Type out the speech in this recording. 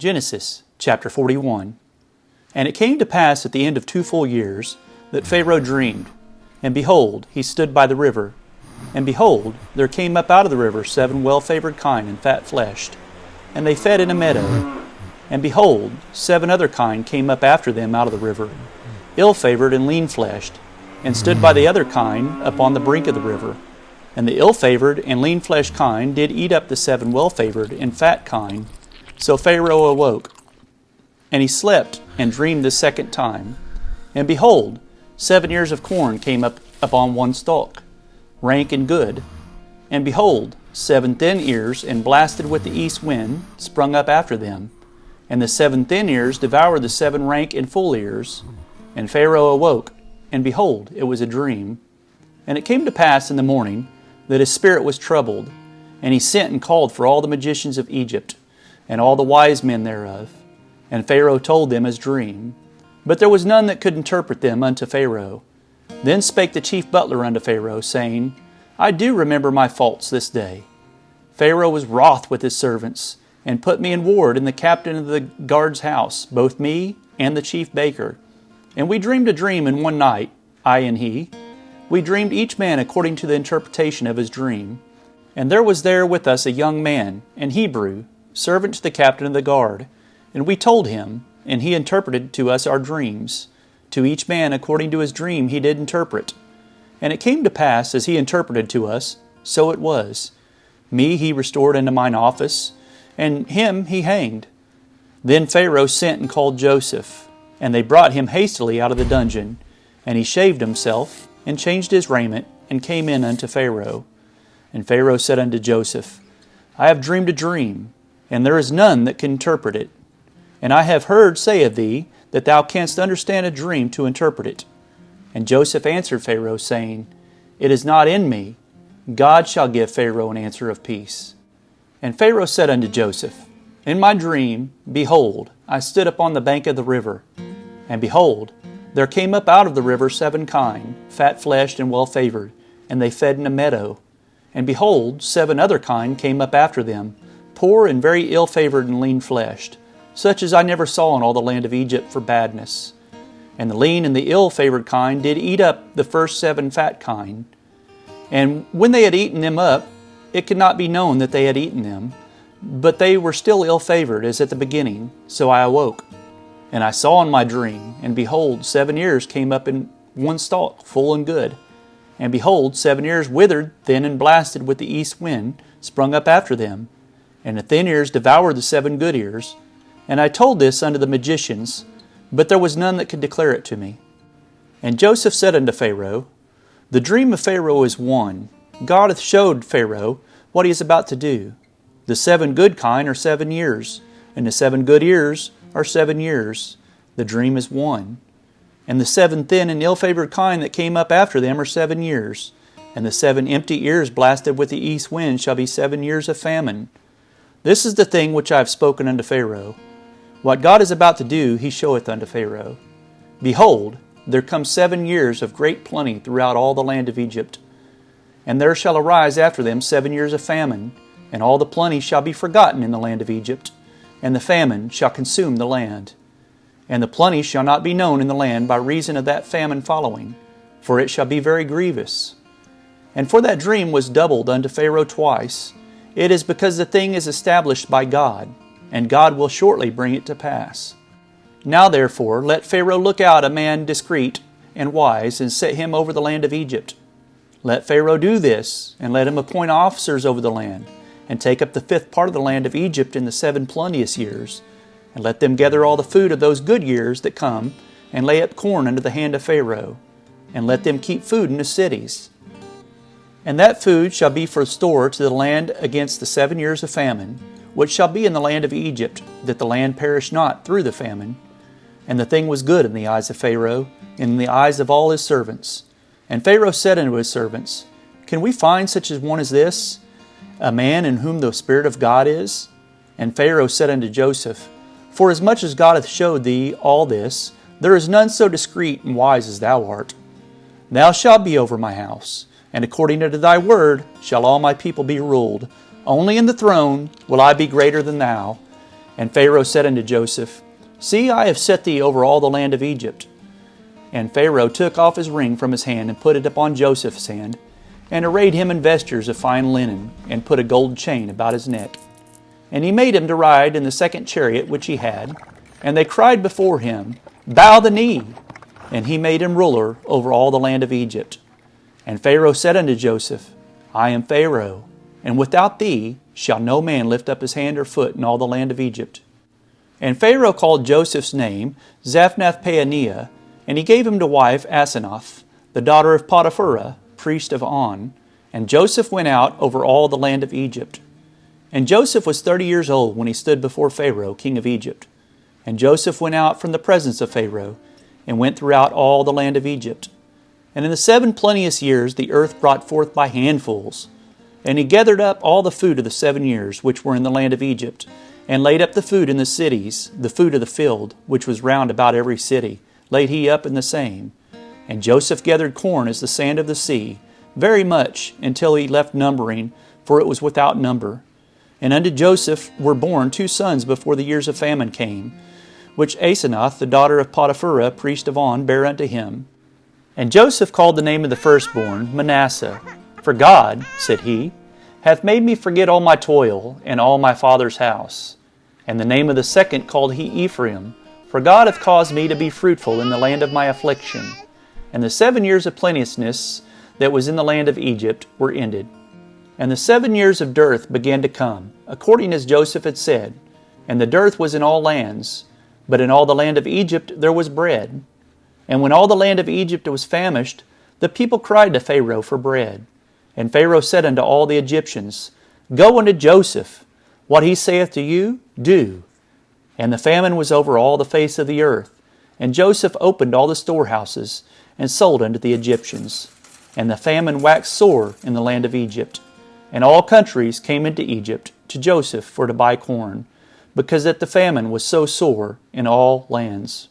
Genesis chapter 41. And it came to pass at the end of 2 full years that Pharaoh dreamed, and behold, he stood by the river. And behold, there came up out of the river 7 well-favored kine and fat-fleshed, and they fed in a meadow. And behold, 7 other kine came up after them out of the river, ill-favored and lean-fleshed, and stood by the other kine upon the brink of the river. And the ill-favored and lean-fleshed kine did eat up the 7 well-favored and fat kine. So Pharaoh awoke, and he slept and dreamed the second time. And behold, 7 ears of corn came up upon one stalk, rank and good. And behold, 7 thin ears, and blasted with the east wind, sprung up after them. And the 7 thin ears devoured the 7 rank and full ears. And Pharaoh awoke, and behold, it was a dream. And it came to pass in the morning that his spirit was troubled, and he sent and called for all the magicians of Egypt, and all the wise men thereof. And Pharaoh told them his dream. But there was none that could interpret them unto Pharaoh. Then spake the chief butler unto Pharaoh, saying, I do remember my faults this day. Pharaoh was wroth with his servants, and put me in ward in the captain of the guard's house, both me and the chief baker. And we dreamed a dream in one night, I and he. We dreamed each man according to the interpretation of his dream. And there was there with us a young man, an Hebrew, servant to the captain of the guard. And we told him, and he interpreted to us our dreams. To each man according to his dream he did interpret. And it came to pass, as he interpreted to us, so it was. Me he restored into mine office, and him he hanged. Then Pharaoh sent and called Joseph, and they brought him hastily out of the dungeon. And he shaved himself, and changed his raiment, and came in unto Pharaoh. And Pharaoh said unto Joseph, I have dreamed a dream, and there is none that can interpret it. And I have heard say of thee, that thou canst understand a dream to interpret it. And Joseph answered Pharaoh, saying, It is not in me. God shall give Pharaoh an answer of peace. And Pharaoh said unto Joseph, In my dream, behold, I stood upon the bank of the river. And behold, there came up out of the river 7 kine, fat-fleshed and well-favored, and they fed in a meadow. And behold, 7 other kine came up after them, poor and very ill-favored and lean-fleshed, such as I never saw in all the land of Egypt for badness. And the lean and the ill-favored kine did eat up the first 7 fat kine. And when they had eaten them up, it could not be known that they had eaten them, but they were still ill-favored as at the beginning. So I awoke, and I saw in my dream, and behold, 7 ears came up in one stalk, full and good. And behold, 7 ears withered, thin and blasted with the east wind, sprung up after them. And the thin ears devoured the 7 good ears. And I told this unto the magicians, but there was none that could declare it to me. And Joseph said unto Pharaoh, The dream of Pharaoh is one. God hath showed Pharaoh what he is about to do. The 7 good kine are 7 years, and the 7 good ears are 7 years. The dream is one. And the 7 thin and ill-favored kine that came up after them are 7 years. And the 7 empty ears blasted with the east wind shall be 7 years of famine. This is the thing which I have spoken unto Pharaoh. What God is about to do, he showeth unto Pharaoh. Behold, there come 7 years of great plenty throughout all the land of Egypt. And there shall arise after them 7 years of famine, and all the plenty shall be forgotten in the land of Egypt, and the famine shall consume the land. And the plenty shall not be known in the land by reason of that famine following, for it shall be very grievous. And for that dream was doubled unto Pharaoh twice, it is because the thing is established by God, and God will shortly bring it to pass. Now therefore let Pharaoh look out a man discreet and wise, and set him over the land of Egypt. Let Pharaoh do this, and let him appoint officers over the land, and take up the 5th part of the land of Egypt in the 7 plenteous years, and let them gather all the food of those good years that come, and lay up corn under the hand of Pharaoh, and let them keep food in the cities. And that food shall be for store to the land against the 7 years of famine, which shall be in the land of Egypt, that the land perish not through the famine. And the thing was good in the eyes of Pharaoh, and in the eyes of all his servants. And Pharaoh said unto his servants, Can we find such a one as this, a man in whom the Spirit of God is? And Pharaoh said unto Joseph, Forasmuch as God hath showed thee all this, there is none so discreet and wise as thou art. Thou shalt be over my house, and according unto thy word shall all my people be ruled. Only in the throne will I be greater than thou, And Pharaoh said unto Joseph, See, I have set thee over all the land of Egypt. And Pharaoh took off his ring from his hand, and put it upon Joseph's hand, and arrayed him in vestures of fine linen, and put a gold chain about his neck. And he made him to ride in the second chariot which he had. And they cried before him, Bow the knee. And he made him ruler over all the land of Egypt. And Pharaoh said unto Joseph, I am Pharaoh, and without thee shall no man lift up his hand or foot in all the land of Egypt. And Pharaoh called Joseph's name Zaphnath-Paaneah, and he gave him to wife Asenath, the daughter of Potiphera, priest of On. And Joseph went out over all the land of Egypt. And Joseph was 30 years old when he stood before Pharaoh, king of Egypt. And Joseph went out from the presence of Pharaoh, and went throughout all the land of Egypt. And in the 7 plenteous years the earth brought forth by handfuls. And he gathered up all the food of the 7 years which were in the land of Egypt, and laid up the food in the cities, the food of the field, which was round about every city, laid he up in the same. And Joseph gathered corn as the sand of the sea, very much, until he left numbering, for it was without number. And unto Joseph were born 2 sons before the years of famine came, which Asenath, the daughter of Potiphera, priest of On, bare unto him. And Joseph called the name of the firstborn Manasseh. For God, said he, hath made me forget all my toil, and all my father's house. And the name of the second called he Ephraim. For God hath caused me to be fruitful in the land of my affliction. And the 7 years of plenteousness that was in the land of Egypt were ended. And the 7 years of dearth began to come, according as Joseph had said. And the dearth was in all lands, but in all the land of Egypt there was bread. And when all the land of Egypt was famished, the people cried to Pharaoh for bread. And Pharaoh said unto all the Egyptians, Go unto Joseph, what he saith to you, do. And the famine was over all the face of the earth. And Joseph opened all the storehouses, and sold unto the Egyptians. And the famine waxed sore in the land of Egypt. And all countries came into Egypt to Joseph for to buy corn, because that the famine was so sore in all lands.